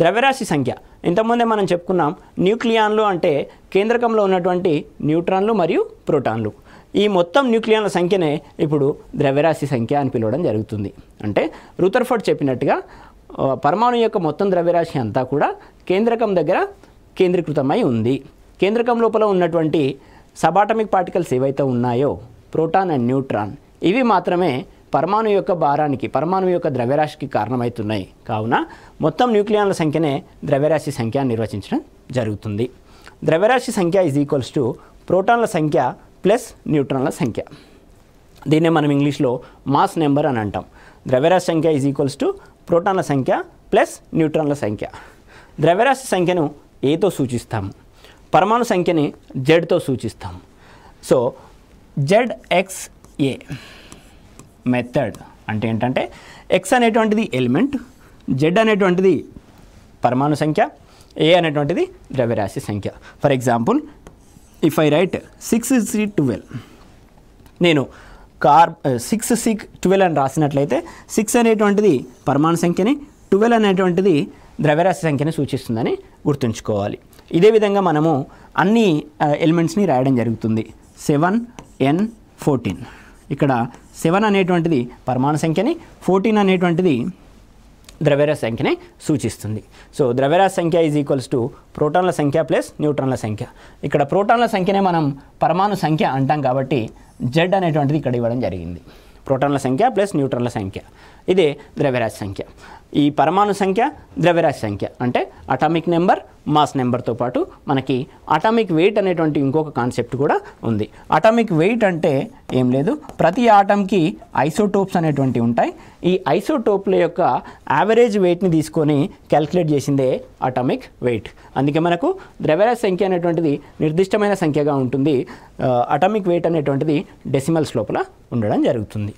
ద్రవ్యరాశి సంఖ్య ఇంతకుముందే మనం చెప్పుకున్నాం. న్యూక్లియాన్లు అంటే కేంద్రకంలో ఉన్నటువంటి న్యూట్రాన్లు మరియు ప్రోటాన్లు. ఈ మొత్తం న్యూక్లియాన్ల సంఖ్యనే ఇప్పుడు ద్రవ్యరాశి సంఖ్య అని పిలవడం జరుగుతుంది. అంటే రూథర్ఫర్డ్ చెప్పినట్టుగా పరమాణు యొక్క మొత్తం ద్రవ్యరాశి అంతా కూడా కేంద్రకం దగ్గర కేంద్రీకృతమై ఉంది. కేంద్రకం లోపల ఉన్నటువంటి సబాటమిక్ పార్టికల్స్ ఏవైతే ఉన్నాయో ప్రోటాన్ అండ్ న్యూట్రాన్, ఇవి మాత్రమే పరమాణు యొక్క భారానికి, పరమాణు యొక్క ద్రవ్యరాశికి కారణమవుతున్నాయి. కావున మొత్తం న్యూక్లియాన్ల సంఖ్యనే ద్రవ్యరాశి సంఖ్య అని నిర్వచించడం జరుగుతుంది. ద్రవ్యరాశి సంఖ్య ఈజ్ ఈక్వల్స్ టు ప్రోటాన్ల సంఖ్య ప్లస్ న్యూట్రాన్ల సంఖ్య. దీన్నే మనం ఇంగ్లీష్లో మాస్ నెంబర్ అని అంటాం. ద్రవ్యరాశి సంఖ్య ఈజ్ ఈక్వల్స్ టు ప్రోటాన్ల సంఖ్య ప్లస్ న్యూట్రాన్ల సంఖ్య. ద్రవ్యరాశి సంఖ్యను ఏతో సూచిస్తాము, పరమాణు సంఖ్యని జెడ్తో సూచిస్తాము. సో ZXA మెథడ్ అంటే ఏంటంటే X అనేటువంటిది ఎలిమెంట్, Z అనేటువంటిది పరమాణు సంఖ్య, A అనేటువంటిది ద్రవ్యరాశి సంఖ్య. For example, if I right 6C12, నేను 6C12 అని రాసినట్లయితే 6 అనేటువంటిది పరమాణు సంఖ్యని, 12 అనేటువంటిది ద్రవ్యరాశి సంఖ్యని సూచిస్తుందని గుర్తుంచుకోవాలి. ఇదే విధంగా మనము అన్ని ఎలిమెంట్స్ని రాయడం జరుగుతుంది. 7N14, ఇక్కడ 7 అనేటువంటిది పరమాణు సంఖ్యని, 14 అనేటువంటిది ద్రవ్యరాశి సంఖ్యని సూచిస్తుంది. సో ద్రవ్యరాశి సంఖ్య ఈజ్ ఈక్వల్స్ టు ప్రోటాన్ల సంఖ్య ప్లస్ న్యూట్రాన్ల సంఖ్య. ఇక్కడ ప్రోటాన్ల సంఖ్యనే మనం పరమాణు సంఖ్య అంటాం కాబట్టి Z అనేటువంటిది ఇక్కడ ఇవ్వడం జరిగింది. ప్రోటాన్ల సంఖ్య ప్లస్ న్యూట్రాన్ల సంఖ్య, ఇదే ద్రవ్యరాశి సంఖ్య. ఈ పరమాణు సంఖ్య ద్రవ్యరాశి సంఖ్య అంటే అటామిక్ నెంబర్, మాస్ నెంబర్తో పాటు మనకి అటామిక్ వెయిట్ అనేటువంటి ఇంకొక కాన్సెప్ట్ కూడా ఉంది. అటామిక్ వెయిట్ అంటే ఏం లేదు, ప్రతి ఆటంకి ఐసోటోప్స్ అనేటువంటివి ఉంటాయి. ఈ ఐసోటోప్ల యొక్క యావరేజ్ వెయిట్ని తీసుకొని క్యాల్కులేట్ చేసిందే అటామిక్ వెయిట్. అందుకే మనకు ద్రవ్యరాశి సంఖ్య అనేటువంటిది నిర్దిష్టమైన సంఖ్యగా ఉంటుంది. అటామిక్ వెయిట్ అనేటువంటిది డెసిమల్స్ లోపల ఉండడం జరుగుతుంది.